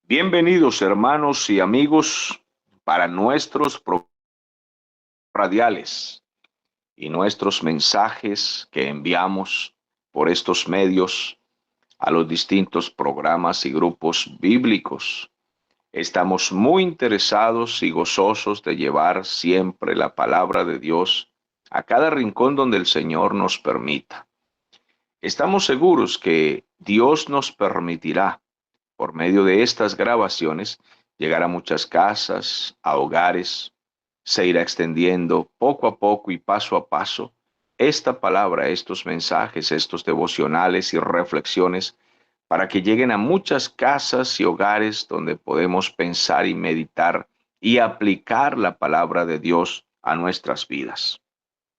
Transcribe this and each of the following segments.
Bienvenidos hermanos y amigos para nuestros programas radiales y nuestros mensajes que enviamos por estos medios a los distintos programas y grupos bíblicos. Estamos muy interesados y gozosos de llevar siempre la palabra de Dios a cada rincón donde el Señor nos permita. Estamos seguros que Dios nos permitirá por medio de estas grabaciones, llegar a muchas casas, a hogares, se irá extendiendo poco a poco y paso a paso esta palabra, estos mensajes, estos devocionales y reflexiones para que lleguen a muchas casas y hogares donde podemos pensar y meditar y aplicar la palabra de Dios a nuestras vidas.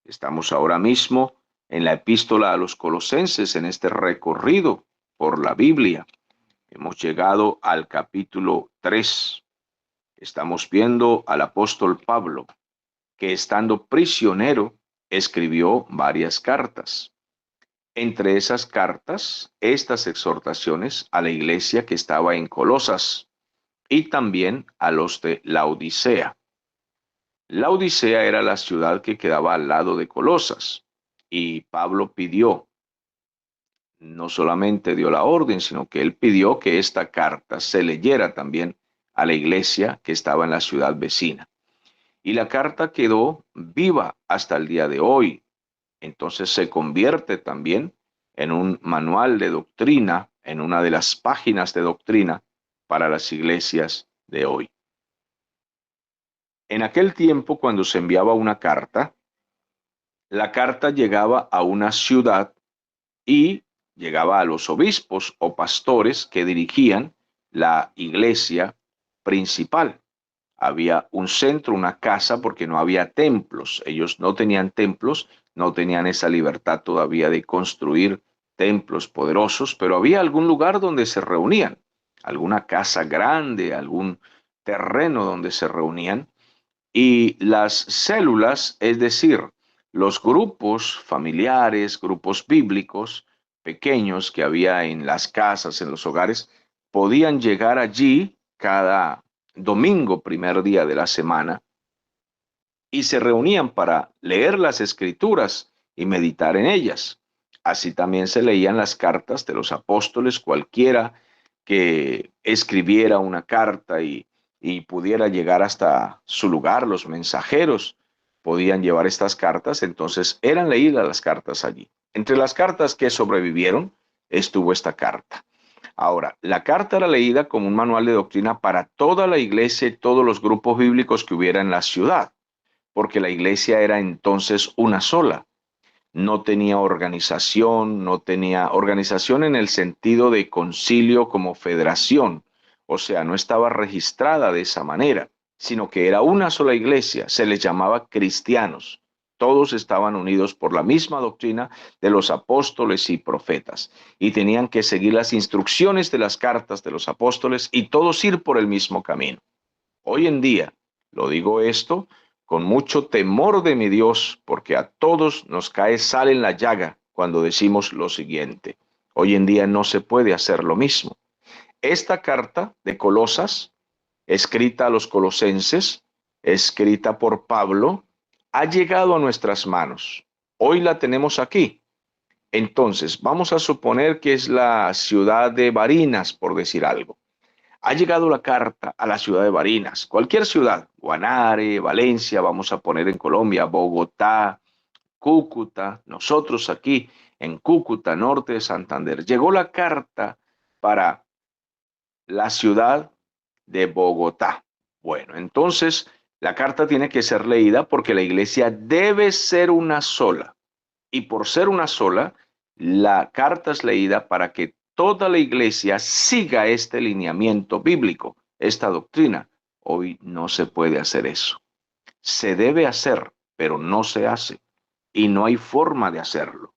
Estamos ahora mismo en la epístola a los Colosenses, en este recorrido por la Biblia. Hemos llegado al capítulo 3. Estamos viendo al apóstol Pablo, que estando prisionero, escribió varias cartas. Entre esas cartas, estas exhortaciones a la iglesia que estaba en Colosas y también a los de Laodicea. Laodicea era la ciudad que quedaba al lado de Colosas y Pablo pidió, no solamente dio la orden, sino que él pidió que esta carta se leyera también a la iglesia que estaba en la ciudad vecina. Y la carta quedó viva hasta el día de hoy. Entonces se convierte también en un manual de doctrina, en una de las páginas de doctrina para las iglesias de hoy. En aquel tiempo, cuando se enviaba una carta, la carta llegaba a una ciudad y llegaba a los obispos o pastores que dirigían la iglesia principal. Había un centro, una casa, porque no había templos. Ellos no tenían templos, no tenían esa libertad todavía de construir templos poderosos, pero había algún lugar donde se reunían, alguna casa grande, algún terreno donde se reunían. Y las células, es decir, los grupos familiares, grupos bíblicos pequeños que había en las casas, en los hogares, podían llegar allí cada domingo, primer día de la semana, y se reunían para leer las escrituras y meditar en ellas. Así también se leían las cartas de los apóstoles, cualquiera que escribiera una carta y pudiera llegar hasta su lugar, los mensajeros podían llevar estas cartas, entonces eran leídas las cartas allí. Entre las cartas que sobrevivieron estuvo esta carta. Ahora, la carta era leída como un manual de doctrina para toda la iglesia y todos los grupos bíblicos que hubiera en la ciudad, porque la iglesia era entonces una sola. No tenía organización, no tenía organización en el sentido de concilio como federación, o sea, no estaba registrada de esa manera, sino que era una sola iglesia, se les llamaba cristianos. Todos estaban unidos por la misma doctrina de los apóstoles y profetas, y tenían que seguir las instrucciones de las cartas de los apóstoles y todos ir por el mismo camino. Hoy en día, lo digo esto con mucho temor de mi Dios, porque a todos nos cae sal en la llaga cuando decimos lo siguiente. Hoy en día no se puede hacer lo mismo. Esta carta de Colosas, escrita a los colosenses, escrita por Pablo, ha llegado a nuestras manos. Hoy la tenemos aquí. Entonces, vamos a suponer que es la ciudad de Barinas, por decir algo. Ha llegado la carta a la ciudad de Barinas, cualquier ciudad, Guanare, Valencia, vamos a poner en Colombia, Bogotá, Cúcuta, nosotros aquí en Cúcuta, norte de Santander. Llegó la carta para la ciudad de Bogotá. Bueno, entonces la carta tiene que ser leída porque la iglesia debe ser una sola. Y por ser una sola, la carta es leída para que toda la iglesia siga este lineamiento bíblico, esta doctrina. Hoy no se puede hacer eso. Se debe hacer, pero no se hace. Y no hay forma de hacerlo.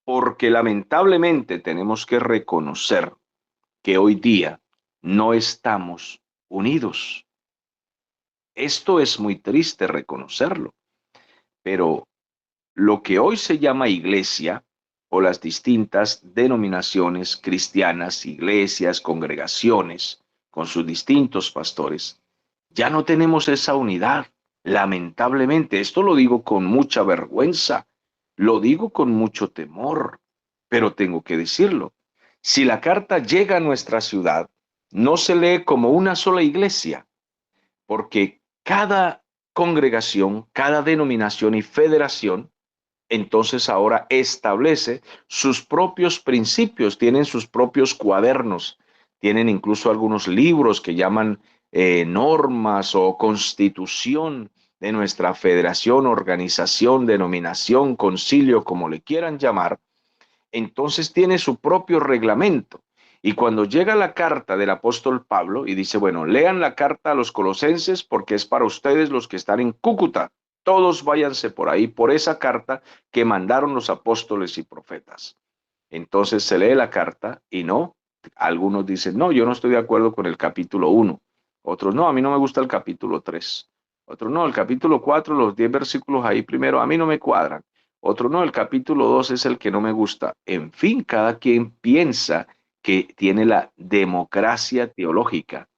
Porque lamentablemente tenemos que reconocer que hoy día no estamos unidos. Esto es muy triste reconocerlo, pero lo que hoy se llama iglesia, o las distintas denominaciones cristianas, iglesias, congregaciones, con sus distintos pastores, ya no tenemos esa unidad. Lamentablemente, esto lo digo con mucha vergüenza, lo digo con mucho temor, pero tengo que decirlo. Si la carta llega a nuestra ciudad, no se lee como una sola iglesia, porque cada congregación, cada denominación y federación, entonces ahora establece sus propios principios, tienen sus propios cuadernos, tienen incluso algunos libros que llaman normas o constitución de nuestra federación, organización, denominación, concilio, como le quieran llamar. Entonces tiene su propio reglamento. Y cuando llega la carta del apóstol Pablo y dice, bueno, lean la carta a los colosenses porque es para ustedes los que están en Cúcuta. Todos váyanse por ahí, por esa carta que mandaron los apóstoles y profetas. Entonces se lee la carta y no, algunos dicen, no, yo no estoy de acuerdo con el capítulo 1. Otros, no, a mí no me gusta el capítulo 3. Otros, no, el capítulo 4, los 10 versículos ahí primero, a mí no me cuadran. Otro, no, el capítulo 2 es el que no me gusta. En fin, cada quien piensa que tiene la democracia teológica,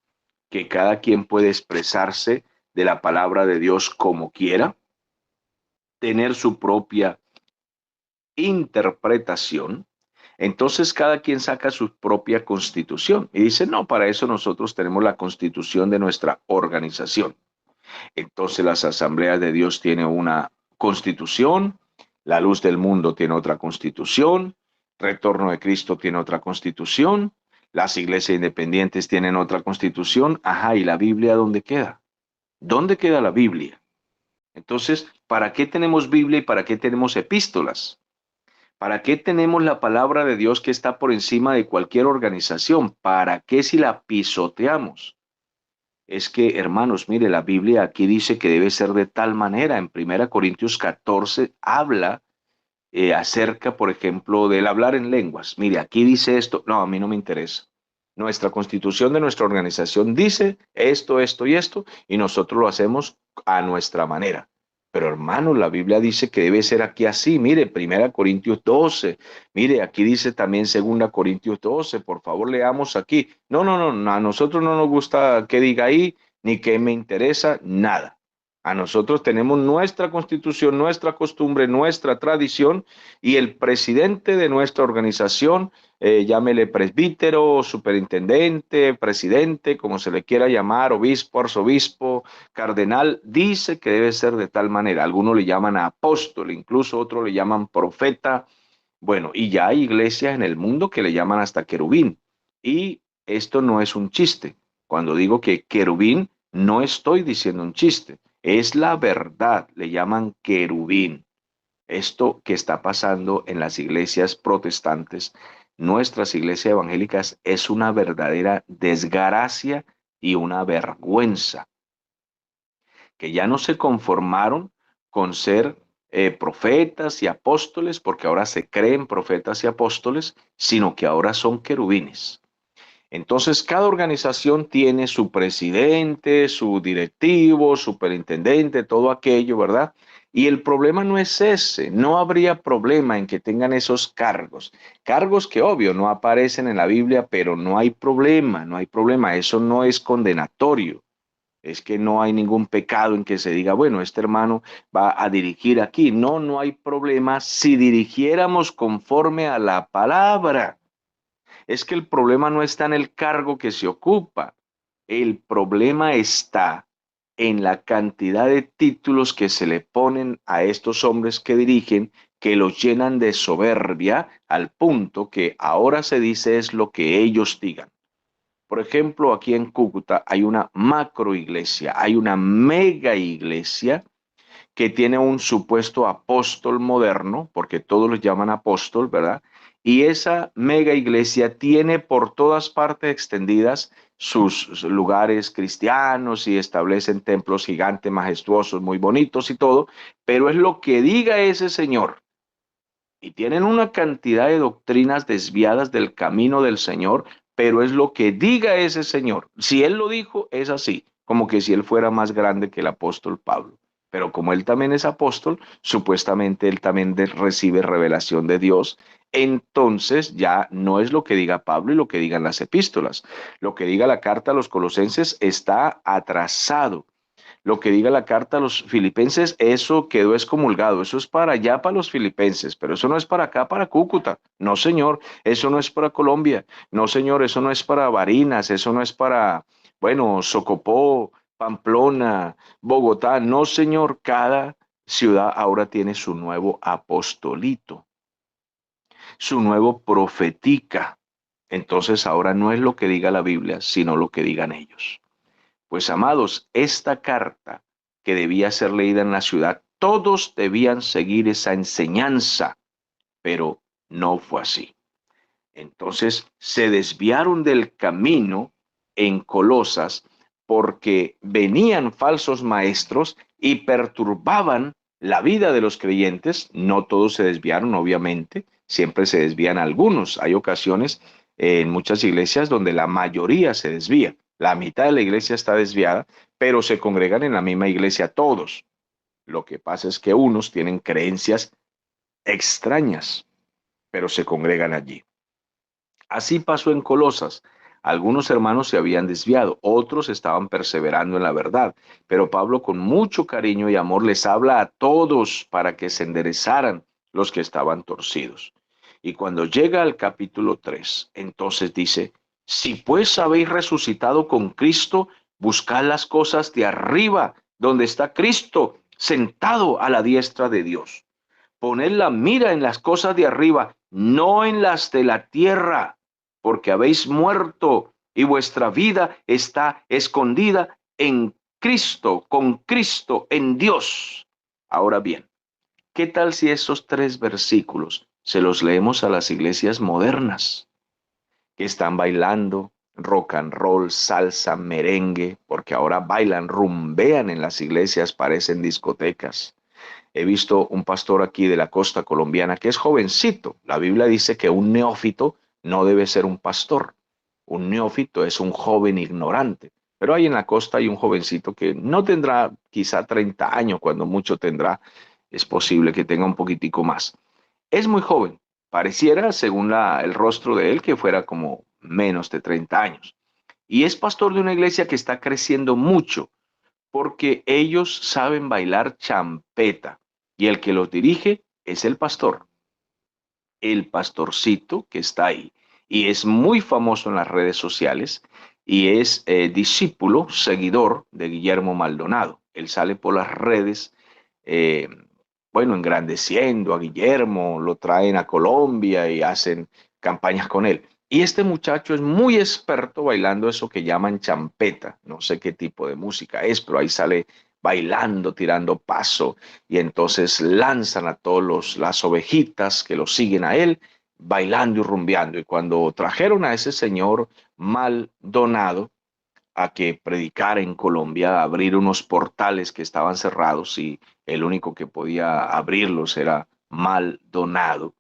que cada quien puede expresarse de la palabra de Dios como quiera, tener su propia interpretación. Entonces cada quien saca su propia constitución y dice, no, para eso nosotros tenemos la constitución de nuestra organización. Entonces las asambleas de Dios tienen una constitución, la luz del mundo tiene otra constitución, Retorno de Cristo tiene otra constitución, las iglesias independientes tienen otra constitución. Ajá, ¿y la Biblia dónde queda? ¿Dónde queda la Biblia? Entonces, ¿para qué tenemos Biblia y para qué tenemos epístolas? ¿Para qué tenemos la palabra de Dios que está por encima de cualquier organización? ¿Para qué si la pisoteamos? Es que, hermanos, mire, la Biblia aquí dice que debe ser de tal manera. En 1 Corintios 14 habla acerca, por ejemplo, del hablar en lenguas. Mire, aquí dice esto. No, a mí no me interesa. Nuestra constitución de nuestra organización dice esto y esto, y nosotros lo hacemos a nuestra manera. Pero hermano, la Biblia dice que debe ser aquí así. Mire, 1 Corintios 12. Mire, aquí dice también 2 Corintios 12. Por favor, leamos aquí. No, no, no, a nosotros no nos gusta que diga ahí, ni que me interesa, nada. A nosotros tenemos nuestra constitución, nuestra costumbre, nuestra tradición, y el presidente de nuestra organización, llámele presbítero, superintendente, presidente, como se le quiera llamar, obispo, arzobispo, cardenal, dice que debe ser de tal manera. Algunos le llaman apóstol, incluso otros le llaman profeta. Bueno, y ya hay iglesias en el mundo que le llaman hasta querubín. Y esto no es un chiste. Cuando digo que querubín, no estoy diciendo un chiste. Es la verdad. Le llaman querubín. Esto que está pasando en las iglesias protestantes, nuestras iglesias evangélicas, es una verdadera desgracia y una vergüenza, que ya no se conformaron con ser profetas y apóstoles, porque ahora se creen profetas y apóstoles, sino que ahora son querubines. Entonces, cada organización tiene su presidente, su directivo, superintendente, todo aquello, ¿verdad? Y el problema no es ese, no habría problema en que tengan esos cargos, cargos que obvio no aparecen en la Biblia, pero no hay problema, no hay problema, eso no es condenatorio. Es que no hay ningún pecado en que se diga, bueno, este hermano va a dirigir aquí. No, no hay problema si dirigiéramos conforme a la palabra. Es que el problema no está en el cargo que se ocupa. El problema está en la cantidad de títulos que se le ponen a estos hombres que dirigen, que los llenan de soberbia al punto que ahora se dice es lo que ellos digan. Por ejemplo, aquí en Cúcuta hay una macro iglesia, hay una mega iglesia que tiene un supuesto apóstol moderno, porque todos los llaman apóstol, ¿verdad? Y esa mega iglesia tiene por todas partes extendidas sus lugares cristianos y establecen templos gigantes, majestuosos, muy bonitos y todo, pero es lo que diga ese señor. Y tienen una cantidad de doctrinas desviadas del camino del Señor, pero es lo que diga ese señor. Si él lo dijo, es así, como que si él fuera más grande que el apóstol Pablo. Pero como él también es apóstol, supuestamente él también recibe revelación de Dios. Entonces ya no es lo que diga Pablo y lo que digan las epístolas. Lo que diga la carta a los colosenses está atrasado. Lo que diga la carta a los filipenses, eso quedó excomulgado. Eso es para allá, para los filipenses, pero eso no es para acá, para Cúcuta. No, señor, eso no es para Colombia. No, señor, eso no es para Barinas, eso no es para, bueno, Socopó, Pamplona, Bogotá. No, señor, cada ciudad ahora tiene su nuevo apostolito, su nuevo profetica. Entonces ahora no es lo que diga la Biblia, sino lo que digan ellos. Pues amados, esta carta que debía ser leída en la ciudad, todos debían seguir esa enseñanza, pero no fue así. Entonces se desviaron del camino en Colosas porque venían falsos maestros y perturbaban la vida de los creyentes. No todos se desviaron, obviamente, siempre se desvían algunos. Hay ocasiones en muchas iglesias donde la mayoría se desvía. La mitad de la iglesia está desviada, pero se congregan en la misma iglesia todos. Lo que pasa es que unos tienen creencias extrañas, pero se congregan allí. Así pasó en Colosas. Algunos hermanos se habían desviado, otros estaban perseverando en la verdad, pero Pablo con mucho cariño y amor les habla a todos para que se enderezaran los que estaban torcidos. Y cuando llega al capítulo 3, entonces dice, si pues habéis resucitado con Cristo, buscad las cosas de arriba, donde está Cristo, sentado a la diestra de Dios. Poned la mira en las cosas de arriba, no en las de la tierra, porque habéis muerto y vuestra vida está escondida en Cristo, con Cristo, en Dios. Ahora bien, ¿qué tal si esos tres versículos se los leemos a las iglesias modernas que están bailando rock and roll, salsa, merengue, porque ahora bailan, rumbean en las iglesias, parecen discotecas? He visto un pastor aquí de la costa colombiana que es jovencito. La Biblia dice que un neófito no debe ser un pastor. Un neófito es un joven ignorante. Pero ahí en la costa hay un jovencito que no tendrá quizá 30 años, cuando mucho tendrá. Es posible que tenga un poquitico más. Es muy joven. Pareciera, según el rostro de él, que fuera como menos de 30 años. Y es pastor de una iglesia que está creciendo mucho porque ellos saben bailar champeta y el que los dirige es el pastorcito que está ahí y es muy famoso en las redes sociales y es discípulo, seguidor de Guillermo Maldonado. Él sale por las redes, eh, bueno, engrandeciendo a Guillermo, lo traen a Colombia y hacen campañas con él. Y este muchacho es muy experto bailando eso que llaman champeta. No sé qué tipo de música es, pero ahí sale bailando, tirando paso, y entonces lanzan a todos las ovejitas que lo siguen a él, bailando y rumbeando. Y cuando trajeron a ese señor Maldonado a que predicara en Colombia, a abrir unos portales que estaban cerrados y el único que podía abrirlos era Maldonado,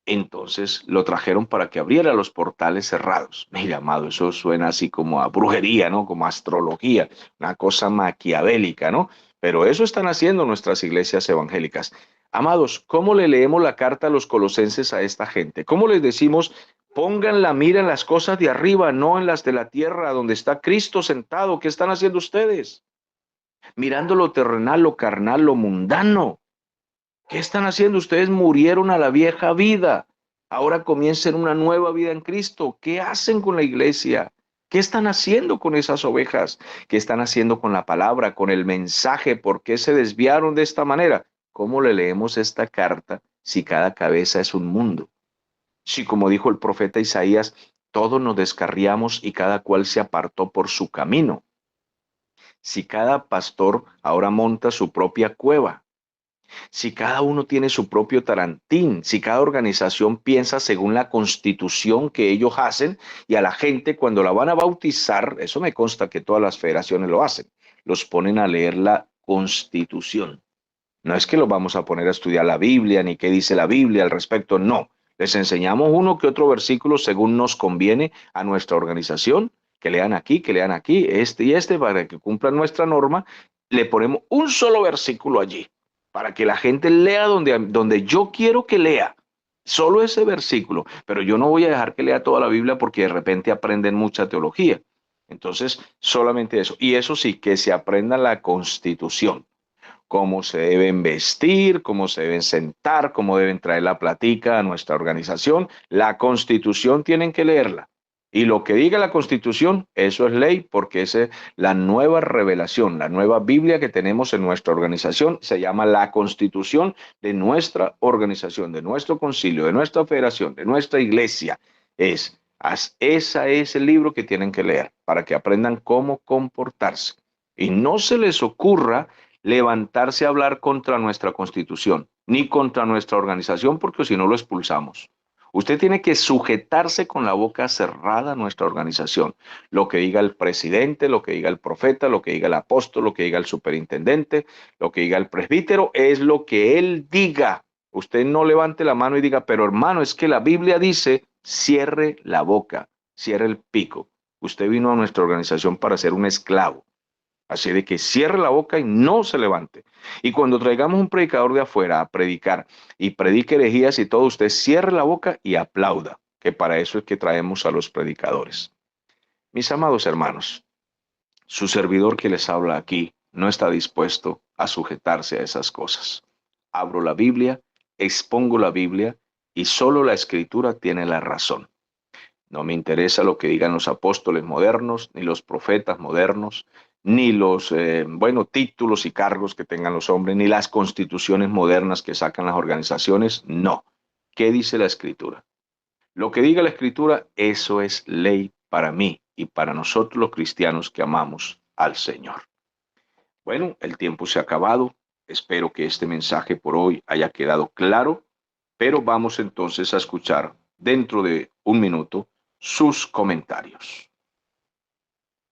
entonces lo trajeron para que abriera los portales cerrados. Mira, amado, eso suena así como a brujería, ¿no? Como a astrología, una cosa maquiavélica, ¿no? Pero eso están haciendo nuestras iglesias evangélicas. Amados, ¿cómo le leemos la carta a los colosenses a esta gente? ¿Cómo les decimos, pongan la mira en las cosas de arriba, no en las de la tierra, donde está Cristo sentado? ¿Qué están haciendo ustedes? Mirando lo terrenal, lo carnal, lo mundano. ¿Qué están haciendo? Ustedes murieron a la vieja vida. Ahora comiencen una nueva vida en Cristo. ¿Qué hacen con la iglesia? ¿Qué están haciendo con esas ovejas? ¿Qué están haciendo con la palabra, con el mensaje? ¿Por qué se desviaron de esta manera? ¿Cómo le leemos esta carta si cada cabeza es un mundo? Si, como dijo el profeta Isaías, todos nos descarriamos y cada cual se apartó por su camino. Si cada pastor ahora monta su propia cueva, si cada uno tiene su propio tarantín, si cada organización piensa según la constitución que ellos hacen y a la gente cuando la van a bautizar, eso me consta que todas las federaciones lo hacen, los ponen a leer la constitución. No es que los vamos a poner a estudiar la Biblia ni qué dice la Biblia al respecto, no. Les enseñamos uno que otro versículo según nos conviene a nuestra organización, que lean aquí, este y este, para que cumplan nuestra norma. le ponemos un solo versículo allí para que la gente lea donde yo quiero que lea. Solo ese versículo, pero yo no voy a dejar que lea toda la Biblia porque de repente aprenden mucha teología. Entonces, solamente eso. Y eso sí, que se aprenda la Constitución, cómo se deben vestir, cómo se deben sentar, cómo deben traer la platica a nuestra organización. La Constitución tienen que leerla. Y lo que diga la Constitución, eso es ley, porque esa es la nueva revelación, la nueva Biblia que tenemos en nuestra organización. Se llama la Constitución de nuestra organización, de nuestro concilio, de nuestra federación, de nuestra iglesia. Ese es el libro que tienen que leer para que aprendan cómo comportarse. Y no se les ocurra levantarse a hablar contra nuestra constitución, ni contra nuestra organización, porque si no lo expulsamos. Usted tiene que sujetarse con la boca cerrada a nuestra organización. Lo que diga el presidente, lo que diga el profeta, lo que diga el apóstol, lo que diga el superintendente, lo que diga el presbítero, es lo que él diga. Usted no levante la mano y diga, pero hermano, es que la Biblia dice, cierre la boca, cierre el pico. Usted vino a nuestra organización para ser un esclavo. Así de que cierre la boca y no se levante. Y cuando traigamos un predicador de afuera a predicar y predique herejías y todo, usted cierre la boca y aplauda, que para eso es que traemos a los predicadores. Mis amados hermanos, su servidor que les habla aquí no está dispuesto a sujetarse a esas cosas. Abro la Biblia, expongo la Biblia y solo la Escritura tiene la razón. No me interesa lo que digan los apóstoles modernos, ni los profetas modernos, ni los, títulos y cargos que tengan los hombres, ni las constituciones modernas que sacan las organizaciones. No. ¿Qué dice la Escritura? Lo que diga la Escritura, eso es ley para mí y para nosotros los cristianos que amamos al Señor. Bueno, el tiempo se ha acabado. Espero que este mensaje por hoy haya quedado claro, pero vamos entonces a escuchar dentro de un minuto sus comentarios.